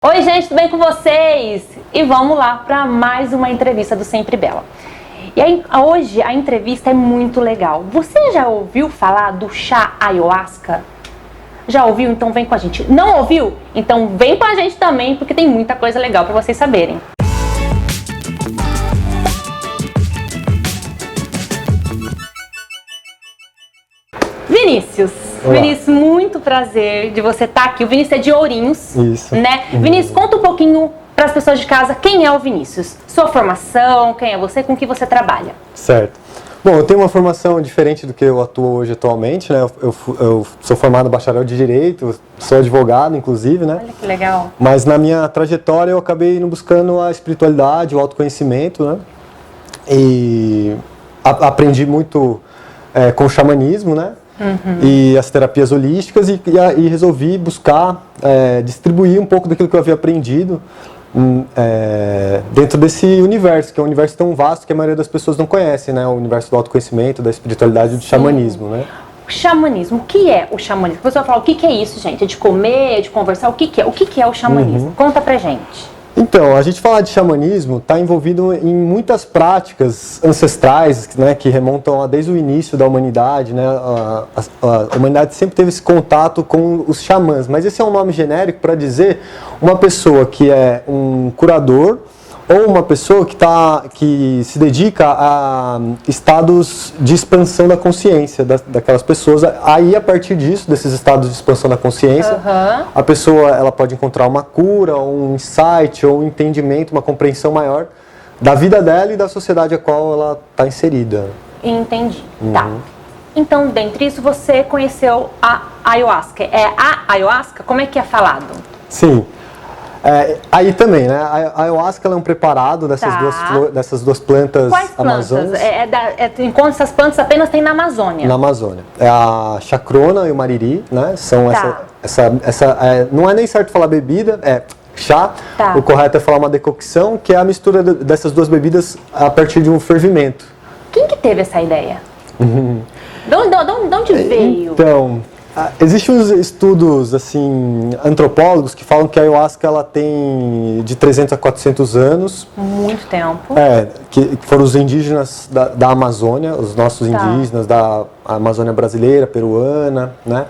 Oi gente, tudo bem com vocês? E vamos lá para mais uma entrevista do Sempre Bela. E aí, hoje a entrevista é muito legal. Você já ouviu falar do chá ayahuasca? Já ouviu? Então vem com a gente. Não ouviu? Então vem com a gente também, porque tem muita coisa legal para vocês saberem. Vinícius, Olá. Vinícius, muito prazer de você estar aqui. O Vinícius é de Ourinhos, Isso. né? Vinícius, conta um pouquinho para as pessoas de casa quem é o Vinícius. Sua formação, quem é você, com que você trabalha. Certo. Bom, eu tenho uma formação diferente do que eu atuo hoje atualmente, né? Eu sou formado bacharel de Direito, sou advogado, inclusive, né? Olha que legal. Mas na minha trajetória eu acabei indo buscando a espiritualidade, o autoconhecimento, né? E aprendi muito com o xamanismo, né? E as terapias holísticas e resolvi buscar distribuir um pouco daquilo que eu havia aprendido dentro desse universo, que é um universo tão vasto que a maioria das pessoas não conhece, né? O universo do autoconhecimento, da espiritualidade e do xamanismo, né? O xamanismo, o que é o xamanismo? Você vai falar, o que é isso, gente? É de comer, é de conversar? O que é? O que é o xamanismo? Conta pra gente. Então, a gente falar de xamanismo está envolvido em muitas práticas ancestrais, né, que remontam desde o início da humanidade, né? A humanidade sempre teve esse contato com os xamãs, mas esse é um nome genérico para dizer uma pessoa que é um curador ou uma pessoa que se dedica a estados de expansão da consciência daquelas pessoas. Aí, a partir disso, desses estados de expansão da consciência, a pessoa ela pode encontrar uma cura, um insight, ou um entendimento, uma compreensão maior da vida dela e da sociedade a qual ela está inserida. Entendi. Tá. Então, dentre isso, você conheceu a ayahuasca. É a ayahuasca? Como é que é falado? Sim. Aí também, né? A ayahuasca ela é um preparado dessas duas plantas amazônicas. Enquanto essas plantas apenas tem na Amazônia. Na Amazônia. É a chacrona e o mariri, né? São não é nem certo falar bebida, é chá. O correto é falar uma decocção, que é a mistura dessas duas bebidas a partir de um fervimento. Quem que teve essa ideia? De onde veio? Então, existem uns estudos assim, antropólogos que falam que a ayahuasca ela tem de 300 a 400 anos. Muito tempo. Que foram os indígenas da Amazônia, os nossos indígenas da Amazônia brasileira, peruana, né?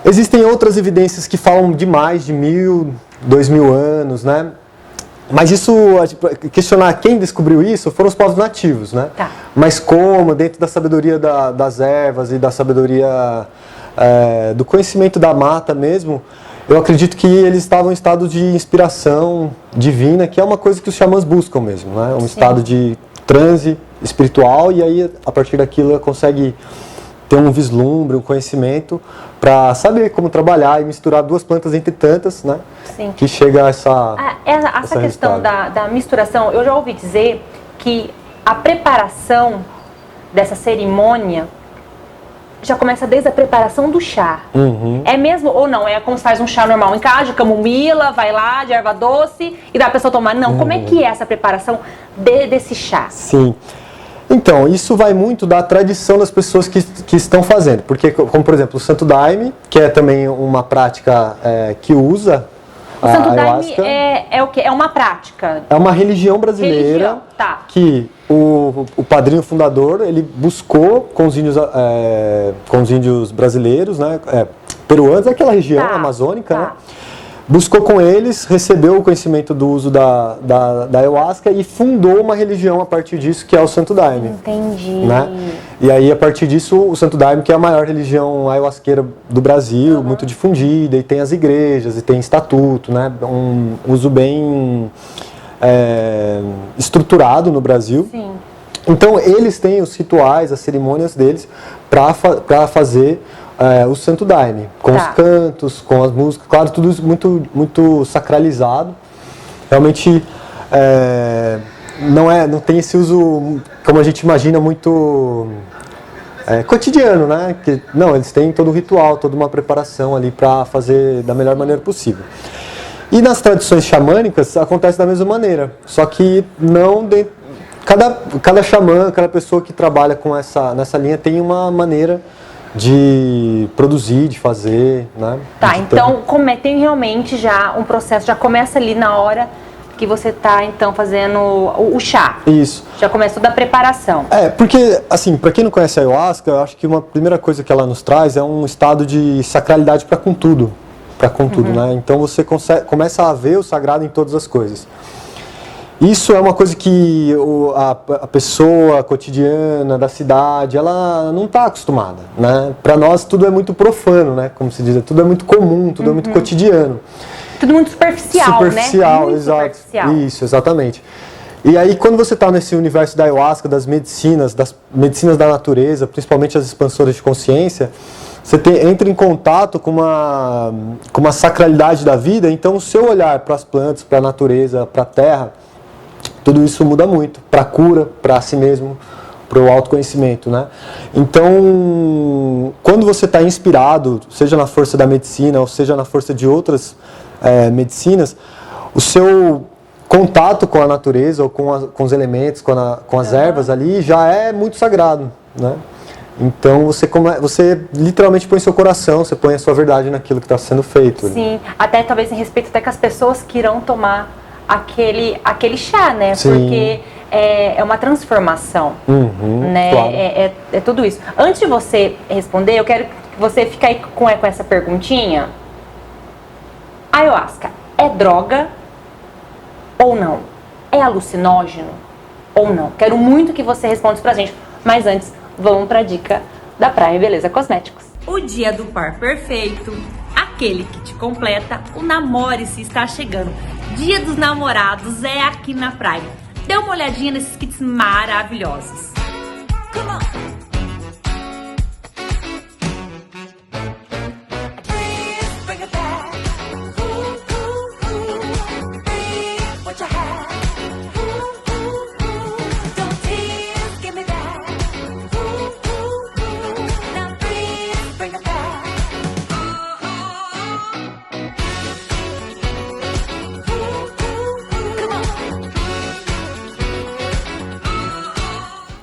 Existem outras evidências que falam de mais de 1.000, 2.000 anos, né? Mas isso, questionar quem descobriu isso foram os povos nativos, né? Mas como, dentro da sabedoria das ervas e da sabedoria do conhecimento da mata mesmo, eu acredito que eles estavam em estado de inspiração divina, que é uma coisa que os xamãs buscam mesmo, né? Um estado de transe espiritual, e aí a partir daquilo ela consegue ter um vislumbre, um conhecimento para saber como trabalhar e misturar duas plantas entre tantas, né? Sim. Que chega a essa questão da misturação, eu já ouvi dizer que a preparação dessa cerimônia já começa desde a preparação do chá. É mesmo ou não? É como se faz um chá normal em casa, de camomila, vai lá, de erva doce, e dá a pessoa tomar. Não, como é que é essa preparação desse chá? Sim. Então, isso vai muito da tradição das pessoas que estão fazendo. Porque, como por exemplo, o Santo Daime, que é também uma prática que usa o Santo Daime é o quê? É uma prática? É uma religião brasileira que o padrinho fundador, ele buscou com os índios brasileiros, né, peruanos, aquela região amazônica, né? Buscou com eles, recebeu o conhecimento do uso da ayahuasca e fundou uma religião a partir disso, que é o Santo Daime. Entendi. Né? E aí, a partir disso, o Santo Daime, que é a maior religião ayahuasqueira do Brasil, muito difundida, e tem as igrejas, e tem estatuto, né? Um uso bem estruturado no Brasil. Sim. Então, eles têm os rituais, as cerimônias deles para fazer o Santo Daime, com os cantos, com as músicas, claro, tudo isso muito, muito sacralizado. Realmente não tem esse uso, como a gente imagina, muito cotidiano, né? Não, eles têm todo um ritual, toda uma preparação ali para fazer da melhor maneira possível. E nas tradições xamânicas acontece da mesma maneira, só que não dentro. Cada xamã, cada pessoa que trabalha nessa linha tem uma maneira de produzir, de fazer, né? Tá, então tem realmente já um processo, já começa ali na hora que você está então fazendo o chá. Isso. Já começa toda a preparação. Porque, assim, para quem não conhece a ayahuasca, eu acho que uma primeira coisa que ela nos traz é um estado de sacralidade para com tudo, né? Então você começa a ver o sagrado em todas as coisas. Isso é uma coisa que a pessoa cotidiana da cidade, ela não está acostumada, né? Para nós tudo é muito profano, né? Como se diz, tudo é muito comum, tudo é muito cotidiano. Tudo muito superficial, né? Muito Exato. superficial. Isso, exatamente. E aí, quando você está nesse universo da ayahuasca, das medicinas da natureza, principalmente as expansoras de consciência, você entra em contato com uma sacralidade da vida, então o seu olhar para as plantas, para a natureza, para a terra, tudo isso muda muito, para a cura, para si mesmo, para o autoconhecimento, né? Então, quando você está inspirado, seja na força da medicina, ou seja na força de outras medicinas, o seu contato com a natureza, ou com os elementos, com as ervas ali, já é muito sagrado, né? Então você literalmente põe seu coração, você põe a sua verdade naquilo que está sendo feito. Sim, até talvez em respeito até com as pessoas que irão tomar aquele chá, né? Sim. Porque é uma transformação, né? Claro. É tudo isso. Antes de você responder, eu quero que você fique aí com essa perguntinha. Ayahuasca é droga ou não? É alucinógeno ou não? Quero muito que você responda isso pra gente. Mas antes, vamos pra dica da Prime Beleza Cosméticos. O dia do par perfeito, aquele que te completa, o Namore-se está chegando. Dia dos Namorados é aqui na Prime. Dê uma olhadinha nesses kits maravilhosos. Come on.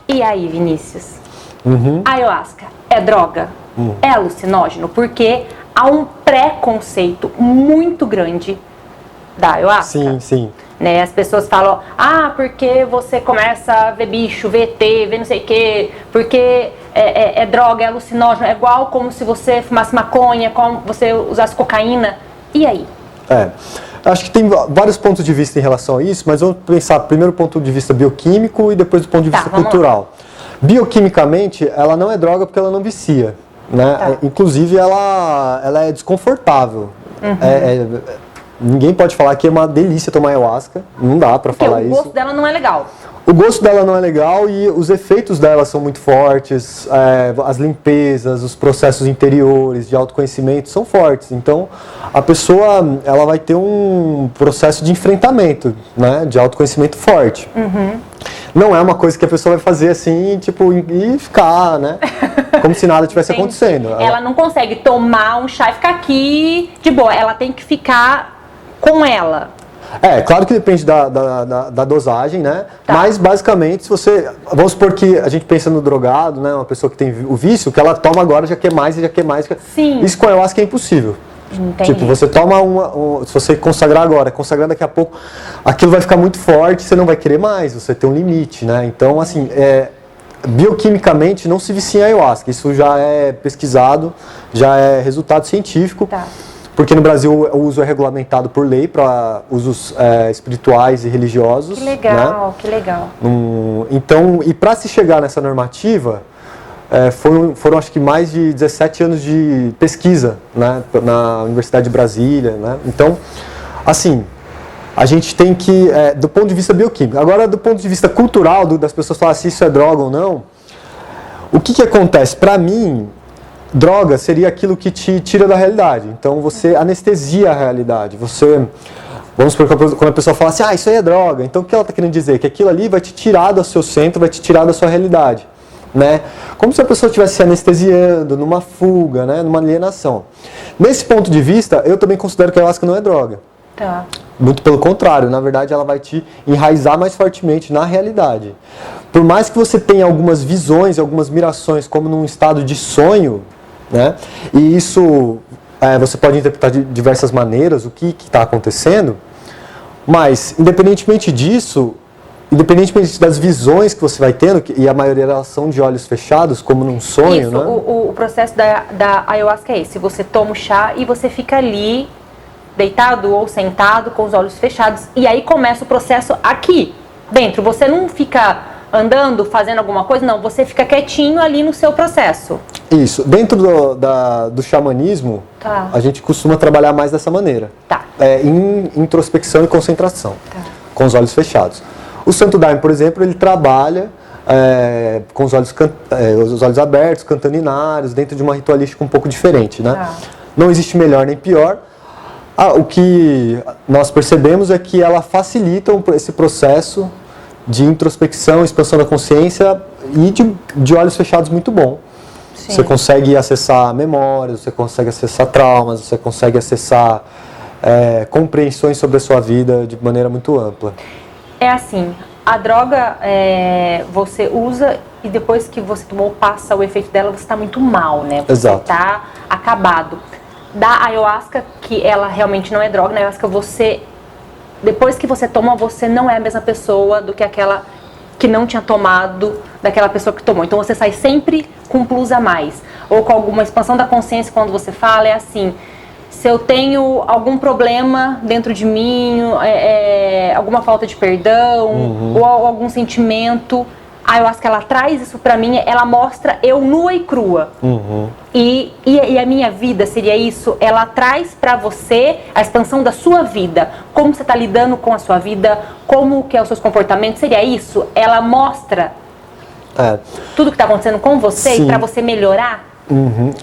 E aí, Vinícius? Ayahuasca é droga? É alucinógeno? Porque há um preconceito muito grande da ayahuasca. Sim, sim. Né? As pessoas falam, porque você começa a ver bicho, ver ET, ver não sei o quê, porque é droga, é alucinógeno, é igual como se você fumasse maconha, como você usasse cocaína. E aí? Acho que tem vários pontos de vista em relação a isso, mas vamos pensar primeiro do ponto de vista bioquímico e depois do ponto de vista cultural. Bioquimicamente, ela não é droga porque ela não vicia, né? Inclusive, ela é desconfortável. Ninguém pode falar que é uma delícia tomar ayahuasca, não dá pra falar isso. O gosto dela não é legal. O gosto dela não é legal e os efeitos dela são muito fortes, as limpezas, os processos interiores de autoconhecimento são fortes. Então, a pessoa ela vai ter um processo de enfrentamento, né, de autoconhecimento forte. Não é uma coisa que a pessoa vai fazer assim, tipo, e ficar, né, como se nada tivesse acontecendo. Ela não consegue tomar um chá e ficar aqui de boa, ela tem que ficar com ela. Claro que depende da dosagem, né? Mas, basicamente, se você... Vamos supor que a gente pensa no drogado, né? Uma pessoa que tem o vício, que ela toma agora já quer mais e já quer mais. Sim. Isso com a ayahuasca é impossível. Entendi. Tipo, você toma se você consagrar agora, consagrar daqui a pouco, aquilo vai ficar muito forte, você não vai querer mais, você tem um limite, né? Então, assim, bioquimicamente não se vicia em ayahuasca. Isso já é pesquisado, já é resultado científico. Porque no Brasil o uso é regulamentado por lei para usos espirituais e religiosos. Que legal, né? Que legal. Então, e para se chegar nessa normativa, foram acho que mais de 17 anos de pesquisa, né, na Universidade de Brasília. Né? Então, assim, a gente tem que, do ponto de vista bioquímico. Agora, do ponto de vista cultural, das pessoas falarem se isso é droga ou não, o que acontece? Para mim, droga seria aquilo que te tira da realidade. Então você anestesia a realidade. Vamos supor que quando a pessoa fala assim, isso aí é droga. Então o que ela está querendo dizer? Que aquilo ali vai te tirar do seu centro, vai te tirar da sua realidade. Né? Como se a pessoa estivesse se anestesiando, numa fuga, né? Numa alienação. Nesse ponto de vista, eu também considero que a ayahuasca não é droga. Muito pelo contrário, na verdade ela vai te enraizar mais fortemente na realidade. Por mais que você tenha algumas visões, algumas mirações, como num estado de sonho, né? E isso você pode interpretar de diversas maneiras o que está acontecendo, mas independentemente disso, independentemente das visões que você vai tendo, e a maioria delas são de olhos fechados, como num sonho, isso, né? O processo da ayahuasca é esse. Você toma o chá e você fica ali, deitado ou sentado, com os olhos fechados. E aí começa o processo aqui, dentro. Você não fica andando, fazendo alguma coisa, não. Você fica quietinho ali no seu processo. Isso. Dentro do xamanismo, a gente costuma trabalhar mais dessa maneira. Tá. Em introspecção e concentração, com os olhos fechados. O Santo Daime, por exemplo, ele trabalha com os olhos abertos, cantando inários, dentro de uma ritualística um pouco diferente, né? Não existe melhor nem pior. O que nós percebemos é que ela facilita esse processo de introspecção, expansão da consciência e de olhos fechados muito bom. Sim. Você consegue acessar memórias, você consegue acessar traumas, você consegue acessar compreensões sobre a sua vida de maneira muito ampla. É assim, a droga você usa e depois que você tomou, passa o efeito dela, você está muito mal, né? Você está acabado. Da ayahuasca, que ela realmente não é droga, na ayahuasca depois que você toma, você não é a mesma pessoa do que aquela que não tinha tomado, daquela pessoa que tomou. Então você sai sempre com um plus a mais, ou com alguma expansão da consciência. Quando você fala, é assim: se eu tenho algum problema dentro de mim, alguma falta de perdão, ou algum sentimento, a ayahuasca ela traz isso pra mim, ela mostra eu nua e crua. E a minha vida seria isso, ela traz pra você a expansão da sua vida, como você tá lidando com a sua vida, como que é os seus comportamentos, seria isso? Ela mostra tudo que tá acontecendo com você. Sim. E pra você melhorar?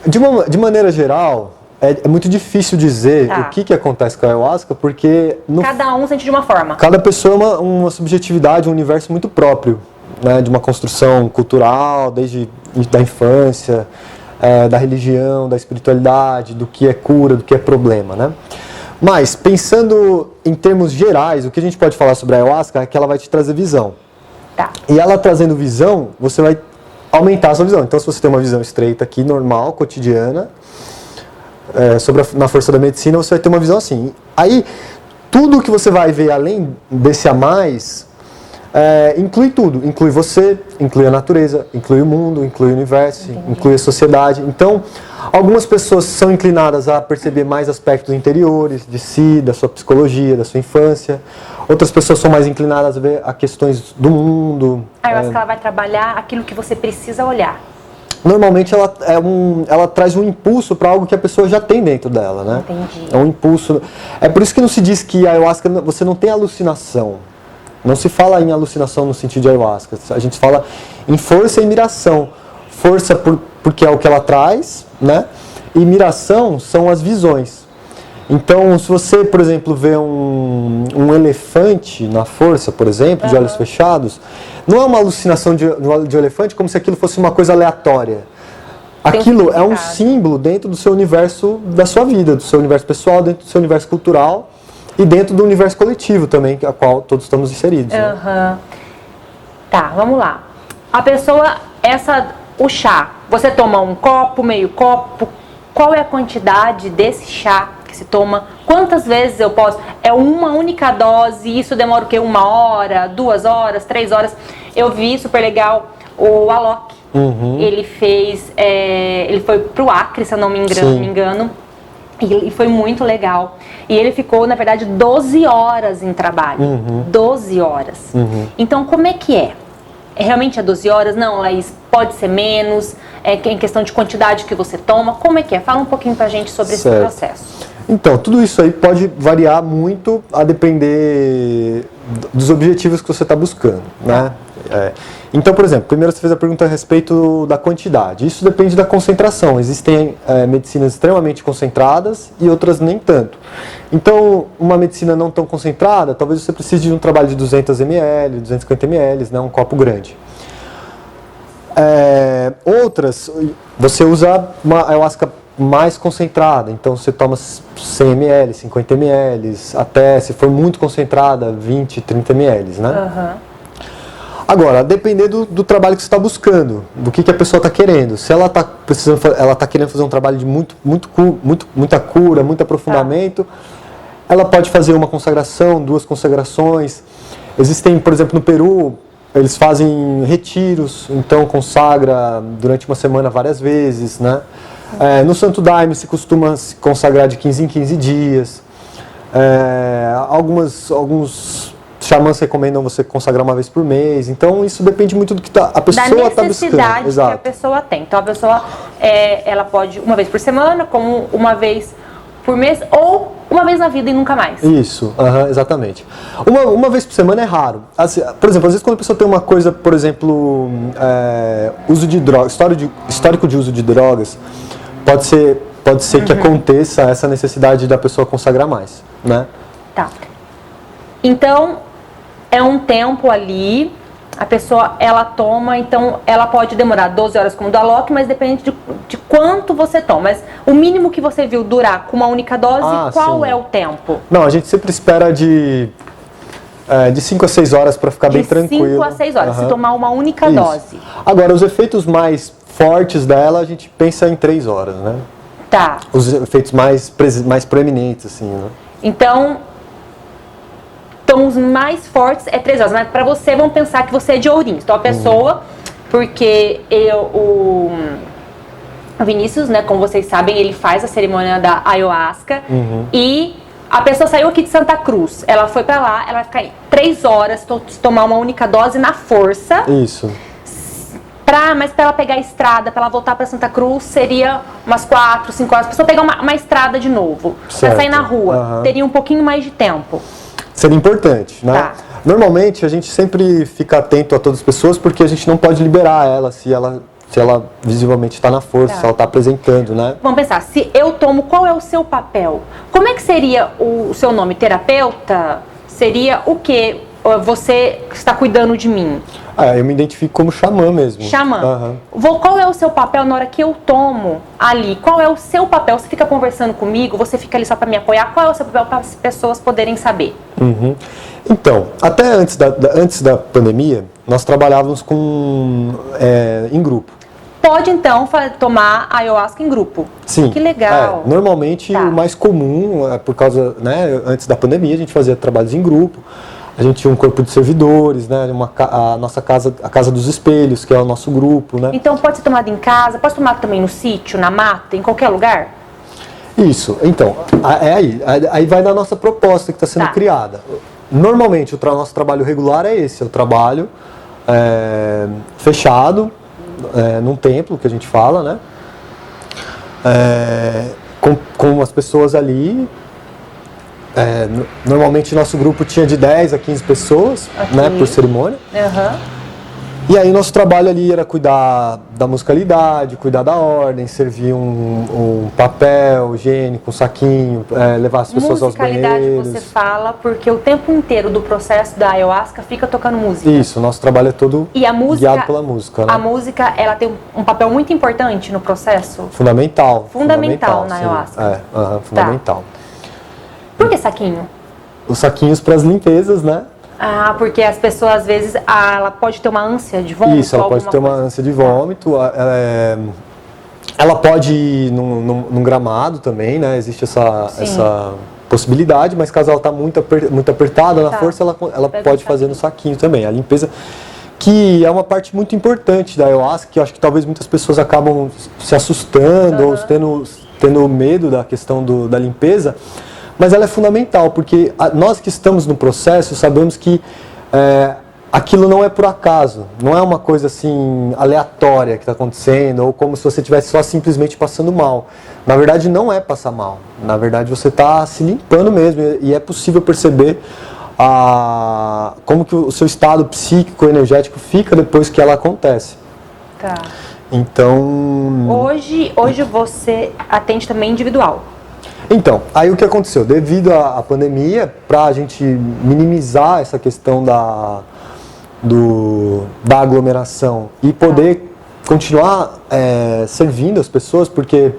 De maneira geral, é muito difícil dizer o que acontece com a ayahuasca, porque cada um sente de uma forma. Cada pessoa é uma subjetividade, um universo muito próprio, né, de uma construção cultural, desde da infância, da religião, da espiritualidade, do que é cura, do que é problema, né? Mas, pensando em termos gerais, o que a gente pode falar sobre a ayahuasca é que ela vai te trazer visão. E ela trazendo visão, você vai aumentar a sua visão. Então, se você tem uma visão estreita aqui, normal, cotidiana, na força da medicina, você vai ter uma visão assim. Aí, tudo que você vai ver além desse a mais, inclui tudo. Inclui você, inclui a natureza, inclui o mundo, inclui o universo, inclui a sociedade. Então, algumas pessoas são inclinadas a perceber mais aspectos interiores de si, da sua psicologia, da sua infância. Outras pessoas são mais inclinadas a ver a questões do mundo. Eu acho que ela vai trabalhar aquilo que você precisa olhar. Normalmente ela traz um impulso para algo que a pessoa já tem dentro dela, né? Entendi. É um impulso. É por isso que não se diz que a ayahuasca você não tem alucinação. Não se fala em alucinação no sentido de ayahuasca. A gente fala em força e miração. Força porque é o que ela traz, né? E miração são as visões. Então, se você, por exemplo, vê um elefante na força, por exemplo, de olhos fechados, não é uma alucinação de elefante como se aquilo fosse uma coisa aleatória. Aquilo é um símbolo dentro do seu universo, da sua vida, do seu universo pessoal, dentro do seu universo cultural e dentro do universo coletivo também, a qual todos estamos inseridos. Né? Tá, vamos lá. A pessoa, o chá, você toma um copo, meio copo, qual é a quantidade desse chá que se toma? Quantas vezes eu posso? É uma única dose, isso demora o quê? 1 hora, 2 horas, 3 horas? Eu vi, super legal, o Alok. Ele ele foi pro Acre, se eu não me engano, e foi muito legal. E ele ficou, na verdade, 12 horas em trabalho. 12 horas. Então, como é que é? Realmente é 12 horas? Não, Laís, pode ser menos? Em questão de quantidade que você toma? Como é que é? Fala um pouquinho pra gente sobre esse processo. Então, tudo isso aí pode variar muito a depender dos objetivos que você está buscando, né? Então, por exemplo, primeiro você fez a pergunta a respeito da quantidade. Isso depende da concentração. Existem medicinas extremamente concentradas e outras nem tanto. Então, uma medicina não tão concentrada, talvez você precise de um trabalho de 200 ml, 250 ml, né? Um copo grande. Outras, você usa uma ayahuasca mais concentrada, então você toma 100 ml, 50 ml, até, se for muito concentrada, 20, 30 ml, né? Agora, depender do trabalho que você está buscando, do que a pessoa está querendo. Se ela está precisando, ela está querendo fazer um trabalho de muita cura, muito aprofundamento, ela pode fazer uma consagração, 2 consagrações. Existem, por exemplo, no Peru, eles fazem retiros, então consagra durante uma semana várias vezes, né? No Santo Daime se costuma se consagrar de 15 em 15 dias. Alguns xamãs recomendam você consagrar uma vez por mês. Então isso depende muito do que a pessoa está buscando. Da necessidade que a pessoa tem. Então a pessoa ela pode uma vez por semana, como uma vez por mês, ou uma vez na vida e nunca mais. Isso, exatamente. Uma vez por semana é raro. Assim, por exemplo, às vezes quando a pessoa tem uma coisa, por exemplo, uso de drogas, histórico de uso de drogas, pode ser que aconteça essa necessidade da pessoa consagrar mais, né? Tá. Então, é um tempo ali, a pessoa, ela toma, então ela pode demorar 12 horas como do Alok, mas depende de quanto você toma. Mas o mínimo que você viu durar com uma única dose, qual é o tempo? Não, a gente sempre espera de 5 a 6 horas para ficar bem tranquilo. De 5 a 6 horas, se tomar uma única dose. Agora, os efeitos mais fortes dela, a gente pensa em 3 horas, né? Tá. Os efeitos mais proeminentes, assim, né? Então os mais fortes é 3 horas, mas para você vão pensar que você é de Ourinhos. Então a pessoa, porque o Vinícius, né, como vocês sabem, ele faz a cerimônia da ayahuasca e a pessoa saiu aqui de Santa Cruz, ela foi para lá, ela vai ficar aí 3 horas, tomar uma única dose na força. Isso. Mas para ela pegar a estrada, para ela voltar para Santa Cruz, seria umas 4, 5 horas. A pessoa pegar uma estrada de novo, para sair na rua, teria um pouquinho mais de tempo. Seria importante, né? Tá. Normalmente, a gente sempre fica atento a todas as pessoas, porque a gente não pode liberar ela se ela visivelmente está na força, se ela está apresentando, né? Vamos pensar, se eu tomo, qual é o seu papel? Como é que seria o seu nome? Terapeuta? Seria o quê? Você está cuidando de mim? Eu me identifico como xamã mesmo. Xamã. Qual é o seu papel na hora que eu tomo ali? Qual é o seu papel? Você fica conversando comigo? Você fica ali só para me apoiar? Qual é o seu papel para as pessoas poderem saber? Então, até antes da pandemia, nós trabalhávamos em grupo. Pode, então, tomar ayahuasca em grupo? Sim. Que legal. Normalmente, o mais comum, por causa, né, antes da pandemia, a gente fazia trabalhos em grupo. A gente tinha um corpo de servidores, né? A nossa casa, a Casa dos Espelhos, que é o nosso grupo, né? Então pode ser tomado em casa, pode ser tomado também no sítio, na mata, em qualquer lugar? Isso. Então, aí vai da nossa proposta que está sendo criada. Normalmente, o nosso trabalho regular é esse, é o trabalho fechado, num templo, que a gente fala, né? Com as pessoas ali. Normalmente nosso grupo tinha de 10 a 15 pessoas, né, por cerimônia. E aí nosso trabalho ali era cuidar da musicalidade, cuidar da ordem, servir um papel higiênico, um saquinho, levar as pessoas aos banheiros. Musicalidade você fala porque o tempo inteiro do processo da ayahuasca fica tocando música. Isso, nosso trabalho é todo guiado pela música. Né? A música, ela tem um papel muito importante no processo? Fundamental Na ayahuasca. Fundamental. Por que saquinho? Os saquinhos para as limpezas, né? Porque as pessoas, às vezes, ela pode ter uma ânsia de vômito? Isso, ela pode ter uma ânsia de vômito. Ela pode ir num gramado também, né? Existe essa possibilidade, mas caso ela está muito apertada na força, ela pode fazer no saquinho também. A limpeza, que é uma parte muito importante da ayahuasca, que eu acho que talvez muitas pessoas acabam se assustando ou tendo medo da questão da limpeza. Mas ela é fundamental, porque nós que estamos no processo sabemos que aquilo não é por acaso, não é uma coisa assim aleatória que está acontecendo, ou como se você estivesse só simplesmente passando mal. Na verdade não é passar mal, na verdade você está se limpando mesmo, e é possível perceber como que o seu estado psíquico, energético fica depois que ela acontece. Tá. Então... Hoje você atende também individual? Então, aí o que aconteceu? Devido à pandemia, para a gente minimizar essa questão da aglomeração e poder continuar servindo as pessoas, porque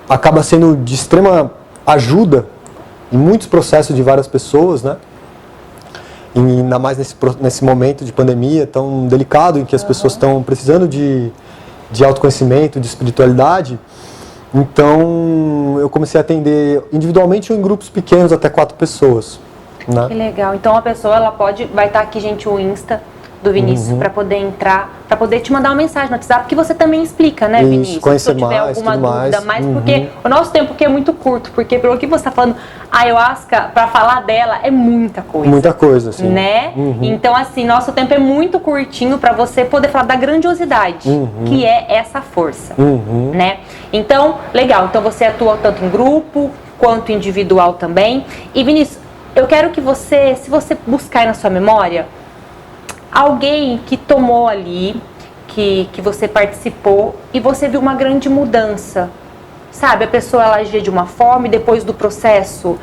acaba sendo de extrema ajuda em muitos processos de várias pessoas, né? ainda mais nesse momento de pandemia tão delicado, em que as pessoas estão precisando de autoconhecimento, de espiritualidade. Então, eu comecei a atender individualmente ou em grupos pequenos, até 4 pessoas. Né? Que legal. Então, a pessoa vai estar aqui, gente, o Insta do Vinícius, para poder entrar, para poder te mandar uma mensagem no WhatsApp, que você também explica, né, Vinícius? Isso, conhecer se eu tiver mais, alguma dúvida mais, Uhum. porque o nosso tempo aqui é muito curto, porque pelo que você está falando, a ayahuasca, para falar dela, é muita coisa. Muita coisa, sim. Né? Uhum. Então, assim, nosso tempo é muito curtinho para você poder falar da grandiosidade, que é essa força, né? Então, legal. Então, você atua tanto em grupo, quanto individual também. E, Vinícius, eu quero que você, se você buscar aí na sua memória, alguém que tomou ali, que você participou e você viu uma grande mudança, sabe? A pessoa ela agia de uma forma e depois do processo,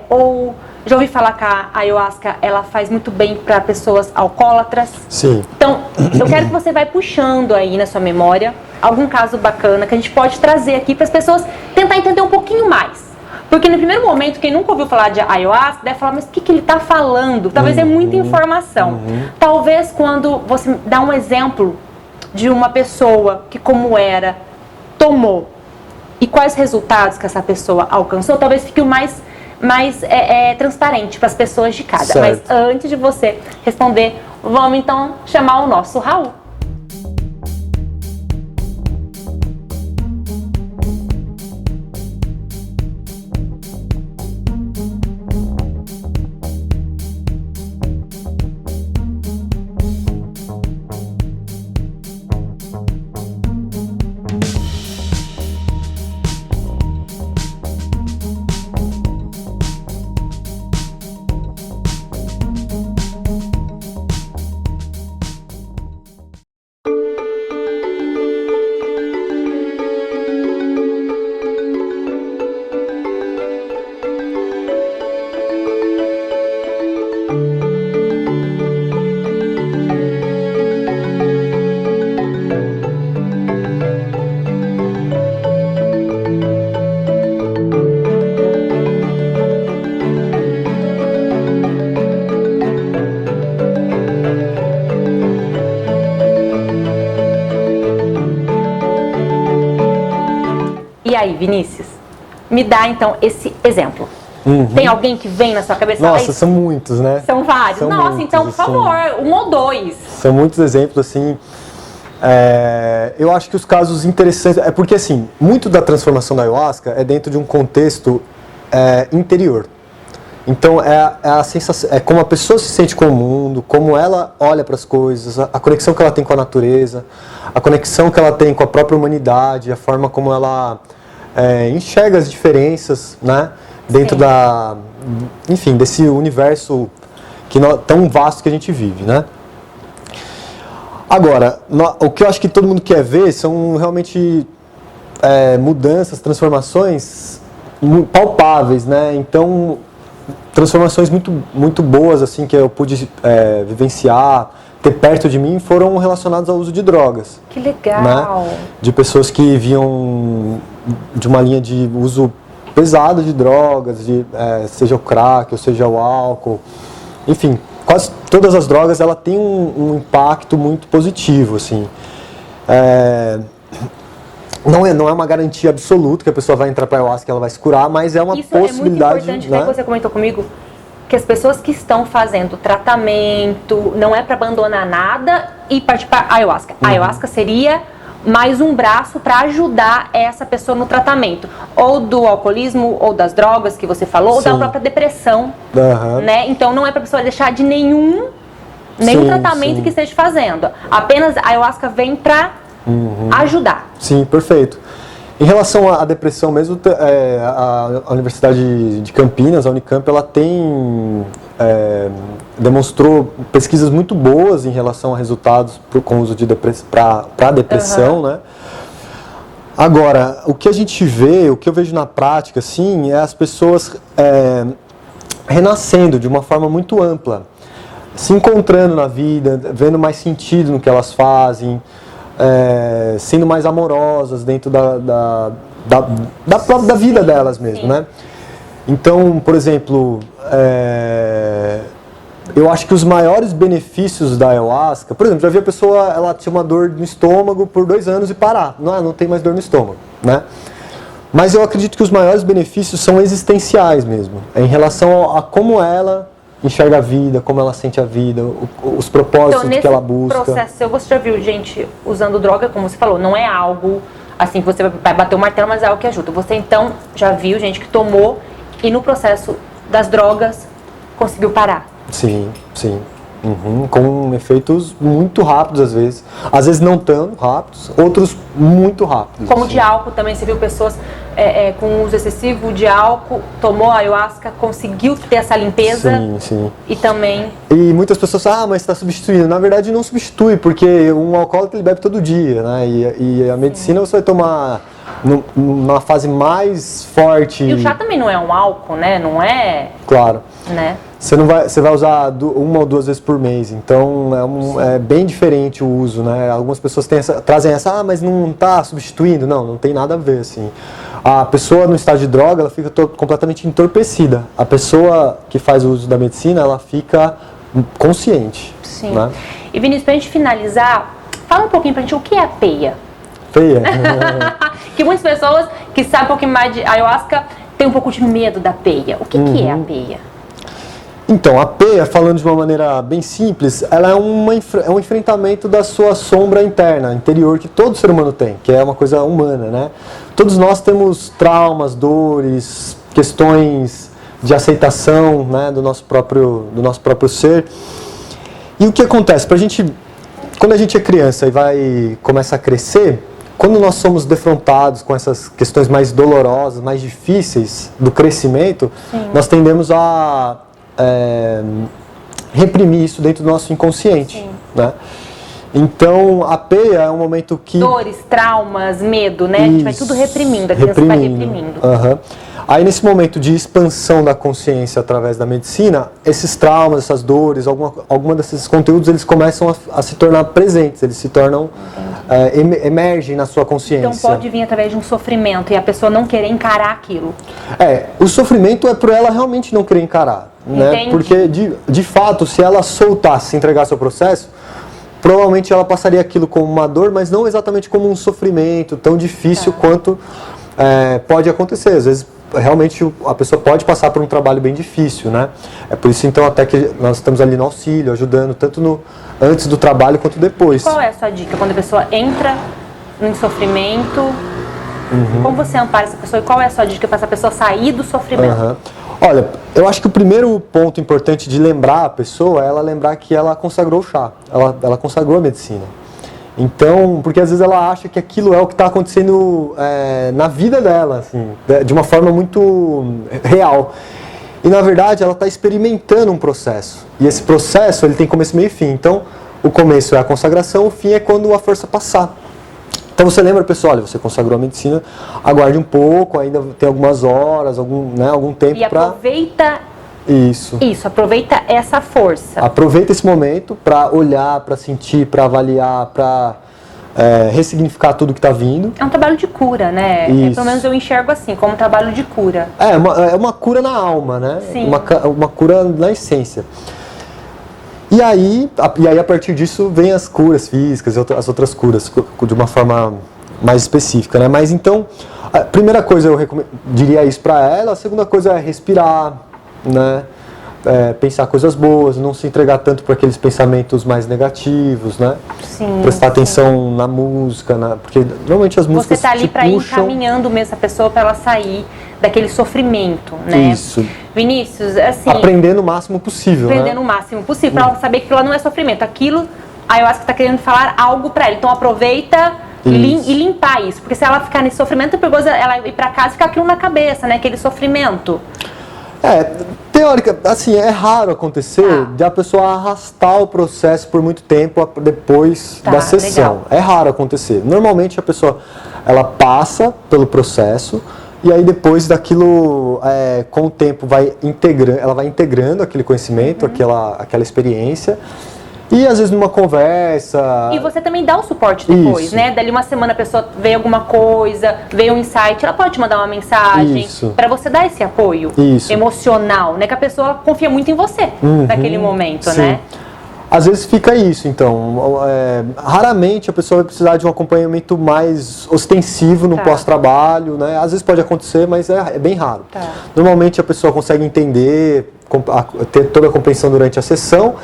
ou já ouvi falar que a ayahuasca ela faz muito bem para pessoas alcoólatras. Sim. Então, eu quero que você vai puxando aí na sua memória algum caso bacana que a gente pode trazer aqui para as pessoas tentar entender um pouquinho mais. Porque no primeiro momento, quem nunca ouviu falar de ayahuasca deve falar, mas o que ele está falando? Talvez é muita informação. Talvez quando você dá um exemplo de uma pessoa que como era, tomou, e quais resultados que essa pessoa alcançou, talvez fique o mais transparente para as pessoas de casa. Certo. Mas antes de você responder, vamos então chamar o nosso Raul. E aí, Vinícius, me dá então esse exemplo. Tem alguém que vem na sua cabeça? Nossa, são muitos, né? São vários. São Nossa, muitos, então, por favor, um ou dois. São muitos exemplos, assim. Eu acho que os casos interessantes... É porque, assim, muito da transformação da ayahuasca é dentro de um contexto interior. Então, a sensação, é como a pessoa se sente com o mundo, como ela olha para as coisas, a conexão que ela tem com a natureza, a conexão que ela tem com a própria humanidade, a forma como ela enxerga as diferenças, né? Dentro enfim, desse universo tão vasto que a gente vive, né? Agora, o que eu acho que todo mundo quer ver são realmente mudanças, transformações palpáveis, né? Então, transformações muito, muito boas assim que eu pude vivenciar, ter perto de mim, foram relacionadas ao uso de drogas. Que legal! Né? De pessoas que vinham de uma linha de uso pesado de drogas, seja o crack ou seja o álcool, enfim, quase todas as drogas ela tem um impacto muito positivo, assim. Não é uma garantia absoluta que a pessoa vai entrar para a ayahuasca e ela vai se curar, mas é uma possibilidade. Isso é muito importante, né? Que você comentou comigo, que as pessoas que estão fazendo tratamento, não é para abandonar nada e partir para a ayahuasca. A ayahuasca seria mais um braço para ajudar essa pessoa no tratamento, ou do alcoolismo, ou das drogas que você falou, ou da própria depressão, né? Então não é para a pessoa deixar de nenhum tratamento que esteja fazendo. Apenas a ayahuasca vem para ajudar. Sim, perfeito. Em relação à depressão mesmo, a Universidade de Campinas, a Unicamp, ela demonstrou pesquisas muito boas em relação a resultados com o uso de para depressão, né? Agora, o que a gente vê, o que eu vejo na prática, assim, é as pessoas renascendo de uma forma muito ampla, se encontrando na vida, vendo mais sentido no que elas fazem, sendo mais amorosas dentro da vida delas mesmo, né? Então, por exemplo, eu acho que os maiores benefícios da ayahuasca, por exemplo, já vi a pessoa, ela tinha uma dor no estômago por 2 anos e parar, não tem mais dor no estômago, né? Mas eu acredito que os maiores benefícios são existenciais mesmo, em relação a como ela enxerga a vida, como ela sente a vida, os propósitos então, que ela busca. Nesse processo, você já viu gente usando droga, como você falou, não é algo assim que você vai bater o martelo, mas é algo que ajuda. Você então já viu gente que tomou e no processo das drogas conseguiu parar? Sim, sim. Com efeitos muito rápidos às vezes não tão rápidos, outros muito rápidos. Como de álcool também, você viu pessoas com uso excessivo de álcool, tomou a ayahuasca, conseguiu ter essa limpeza. Sim. E também... E muitas pessoas falam, mas está substituindo. Na verdade não substitui, porque um alcoólatra ele bebe todo dia, né? E a medicina você vai tomar numa fase mais forte. E o chá também não é um álcool, né? Não é... Claro. Né? Você vai usar 1 ou 2 vezes por mês, então é bem diferente o uso, né? Algumas pessoas trazem essa, mas não está substituindo. Não tem nada a ver, assim. A pessoa no estado de droga, ela fica completamente entorpecida. A pessoa que faz o uso da medicina, ela fica consciente. Sim. Né? E Vinícius, pra gente finalizar, fala um pouquinho pra gente o que é a peia. Peia? Que muitas pessoas que sabem um pouquinho mais de ayahuasca têm um pouco de medo da peia. O que é a peia? Então, a peia, falando de uma maneira bem simples, ela é um enfrentamento da sua sombra interna, interior, que todo ser humano tem, que é uma coisa humana, né? Todos nós temos traumas, dores, questões de aceitação, né, do nosso próprio ser. E o que acontece? Quando a gente é criança e começa a crescer, quando nós somos defrontados com essas questões mais dolorosas, mais difíceis do crescimento, nós tendemos a reprimir isso dentro do nosso inconsciente, né? Então, a peia é um momento que... Dores, traumas, medo, né? A gente vai tudo reprimindo, a criança vai reprimindo. Aí, nesse momento de expansão da consciência através da medicina, esses traumas, essas dores, alguma desses conteúdos, eles começam a se tornar presentes, eles se tornam... emergem na sua consciência. Então, pode vir através de um sofrimento e a pessoa não querer encarar aquilo. O sofrimento é por ela realmente não querer encarar, né? Porque, de fato, se ela soltasse, se entregasse ao processo, provavelmente ela passaria aquilo como uma dor, mas não exatamente como um sofrimento tão difícil quanto pode acontecer. Às vezes, realmente, a pessoa pode passar por um trabalho bem difícil, né? É por isso, então, até que nós estamos ali no auxílio, ajudando, tanto antes do trabalho quanto depois. Qual é a sua dica quando a pessoa entra em sofrimento? Como você ampara essa pessoa e qual é a sua dica para essa pessoa sair do sofrimento? Olha, eu acho que o primeiro ponto importante de lembrar a pessoa é ela lembrar que ela consagrou o chá, ela consagrou a medicina. Então, porque às vezes ela acha que aquilo é o que está acontecendo na vida dela, assim, de uma forma muito real. E na verdade ela está experimentando um processo. E esse processo ele tem começo, meio e fim. Então, o começo é a consagração, o fim é quando a força passar. Então você lembra, pessoal, olha, você consagrou a medicina, aguarde um pouco, ainda tem algumas horas, algum tempo para... E aproveita Isso, aproveita essa força. Aproveita esse momento para olhar, para sentir, para avaliar, para ressignificar tudo que está vindo. É um trabalho de cura, né? Pelo menos eu enxergo assim, como um trabalho de cura. É uma cura na alma, né? Sim. Uma cura na essência. E aí, a partir disso, vem as curas físicas e as outras curas, de uma forma mais específica, né? Mas então, a primeira coisa eu diria isso para ela, a segunda coisa é respirar, né? Pensar coisas boas, não se entregar tanto para aqueles pensamentos mais negativos, né? Sim, prestar atenção na música, porque normalmente as músicas você está ali para ir puxam... encaminhando mesmo essa pessoa para ela sair daquele sofrimento, né? Isso. Vinícius, assim... Aprender o máximo possível, Aprender o máximo possível, para ela saber que aquilo não é sofrimento. Aquilo, aí eu acho que está querendo falar algo para ela. Então aproveita e limpar isso. Porque se ela ficar nesse sofrimento, é perigoso ela ir para casa e ficar aquilo na cabeça, né? Aquele sofrimento. Teórica, assim, é raro acontecer de a pessoa arrastar o processo por muito tempo depois da sessão. Legal. É raro acontecer. Normalmente a pessoa, ela passa pelo processo e aí depois daquilo, com o tempo, ela vai integrando aquele conhecimento, aquela experiência. E às vezes numa conversa... E você também dá o suporte depois, Isso. né? Dali uma semana a pessoa vê alguma coisa, vê um insight, ela pode te mandar uma mensagem para você dar esse apoio emocional, né? Que a pessoa confia muito em você naquele momento, né? Às vezes fica isso, então. Raramente a pessoa vai precisar de um acompanhamento mais ostensivo no pós-trabalho, né? Às vezes pode acontecer, mas é bem raro. Normalmente a pessoa consegue entender, ter toda a compreensão durante a sessão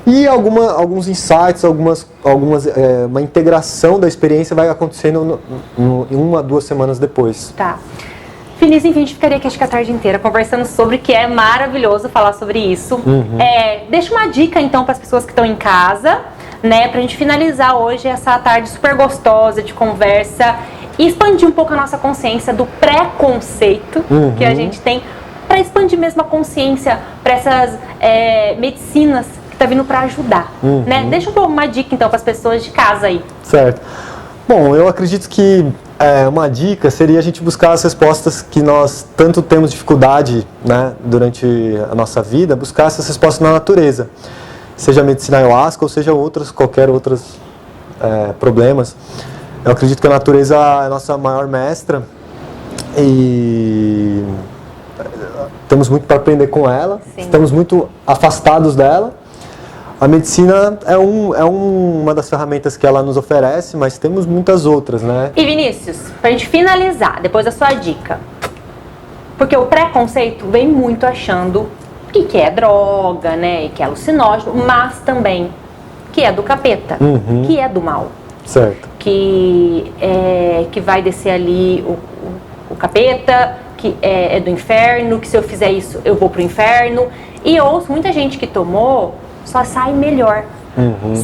e alguns insights, uma integração da experiência vai acontecendo em 1 a 2 semanas depois. Vinícius, enfim, a gente ficaria aqui acho que a tarde inteira conversando sobre, que é maravilhoso falar sobre isso. Deixa uma dica então para as pessoas que estão em casa, né, pra gente finalizar hoje essa tarde super gostosa de conversa e expandir um pouco a nossa consciência do preconceito que a gente tem, para expandir mesmo a consciência para essas medicinas que tá vindo para ajudar, né? Deixa uma dica então para as pessoas de casa aí. Certo. Bom, eu acredito que uma dica seria a gente buscar as respostas que nós tanto temos dificuldade, né, durante a nossa vida, buscar essas respostas na natureza. Seja a medicina ayahuasca ou seja qualquer outros problemas. Eu acredito que a natureza é a nossa maior mestra e temos muito para aprender com ela, estamos muito afastados dela. A medicina é uma das ferramentas que ela nos oferece, mas temos muitas outras, né? E Vinícius, pra gente finalizar, depois da sua dica, porque o preconceito vem muito achando que é droga, né, e que é alucinógeno, mas também que é do capeta, que é do mal. Certo. Que vai descer ali o capeta, que é do inferno, que se eu fizer isso eu vou pro inferno. E eu ouço muita gente que tomou, só sai melhor.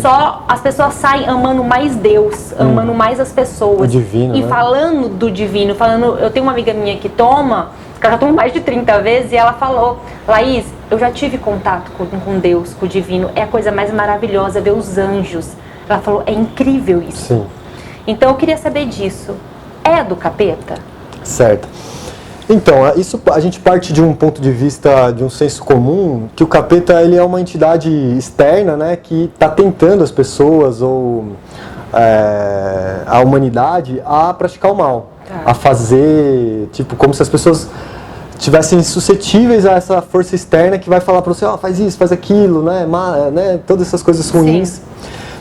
Só as pessoas saem amando mais Deus, amando mais as pessoas. O divino, e né? falando do divino, eu tenho uma amiga minha que toma, que ela já tomou mais de 30 vezes, e ela falou: Laís, eu já tive contato com Deus, com o divino, é a coisa mais maravilhosa, ver os anjos. Ela falou, é incrível isso. Sim. Então eu queria saber disso. É do capeta? Certo. Então, isso a gente parte de um ponto de vista, de um senso comum, que o capeta ele é uma entidade externa, né, que está tentando as pessoas ou a humanidade a praticar o mal, a fazer, tipo, como se as pessoas estivessem suscetíveis a essa força externa que vai falar para você, faz isso, faz aquilo, né, todas essas coisas ruins. Sim.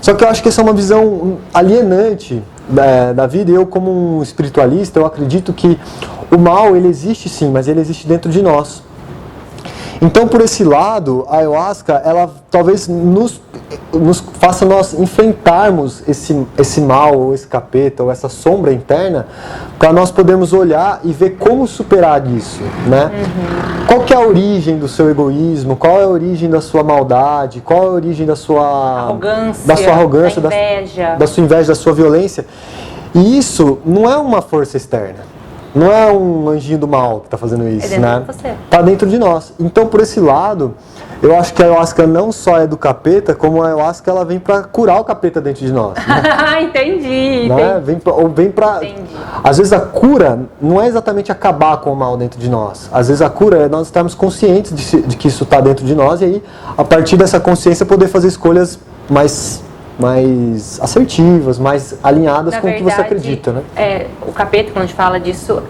Só que eu acho que essa é uma visão alienante da vida, e eu como um espiritualista, eu acredito que o mal, ele existe sim, mas ele existe dentro de nós. Então, por esse lado, a ayahuasca, ela talvez nos faça nós enfrentarmos esse mal, ou esse capeta, ou essa sombra interna, para nós podermos olhar e ver como superar isso, né? Qual que é a origem do seu egoísmo? Qual é a origem da sua maldade? Qual é a origem da sua arrogância, da sua inveja, da sua violência? E isso não é uma força externa. Não é um anjinho do mal que está fazendo isso, né? Está dentro de nós. Então, por esse lado, eu acho que a ayahuasca não só é do capeta, como a ayahuasca ela vem para curar o capeta dentro de nós. Né? Entendi. Né? Vem para. Às vezes a cura não é exatamente acabar com o mal dentro de nós. Às vezes a cura é nós estarmos conscientes de que isso está dentro de nós e aí, a partir dessa consciência, poder fazer escolhas mais assertivas, mais alinhadas com o que você acredita, né? O capeta, quando a gente fala disso,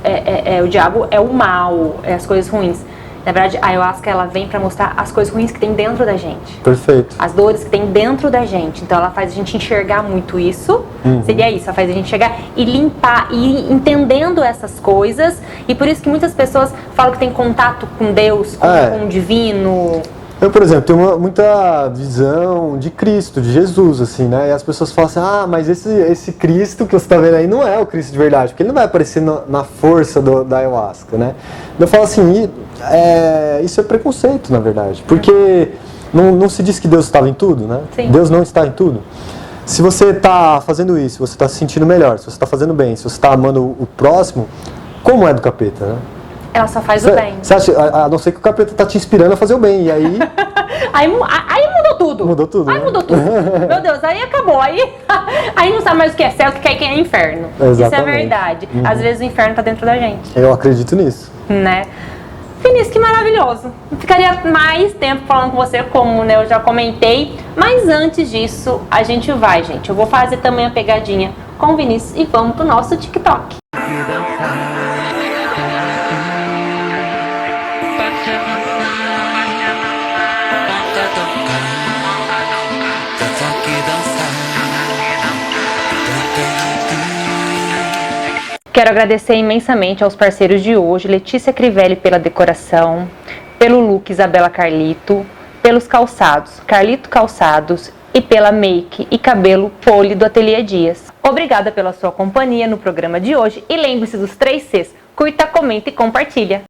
o diabo é o mal, é as coisas ruins. Na verdade, a ayahuasca, ela vem para mostrar as coisas ruins que tem dentro da gente. Perfeito. As dores que tem dentro da gente. Então, ela faz a gente enxergar muito isso. Seria isso, ela faz a gente chegar e limpar, e ir entendendo essas coisas. E por isso que muitas pessoas falam que tem contato com Deus, com o divino. Eu, por exemplo, tenho muita visão de Cristo, de Jesus, assim, né? E as pessoas falam assim, mas esse Cristo que você está vendo aí não é o Cristo de verdade, porque ele não vai aparecer na força da ayahuasca, né? Eu falo assim, isso é preconceito, na verdade, porque não se diz que Deus estava em tudo, né? Sim. Deus não está em tudo. Se você está fazendo isso, você está se sentindo melhor, se você está fazendo bem, se você está amando o próximo, como é do capeta, né? Ela só faz o bem. Você acha, a não ser que o capeta tá te inspirando a fazer o bem, e aí... aí mudou tudo. Mudou tudo. Aí mudou tudo. Meu Deus, aí acabou. Aí não sabe mais o que é céu, o que é inferno. Exatamente. Isso é verdade. Às vezes o inferno tá dentro da gente. Eu acredito nisso. Né? Vinícius, que maravilhoso. Ficaria mais tempo falando com você, como, né, eu já comentei, Mas antes disso, a gente vai, gente. Eu vou fazer também a pegadinha com o Vinícius e vamos pro nosso TikTok. Quero agradecer imensamente aos parceiros de hoje, Letícia Crivelli pela decoração, pelo look Isabela Carlito, pelos calçados, Carlito Calçados e pela make e cabelo Poli do Ateliê Dias. Obrigada pela sua companhia no programa de hoje e lembre-se dos 3 Cs, curta, comenta e compartilha.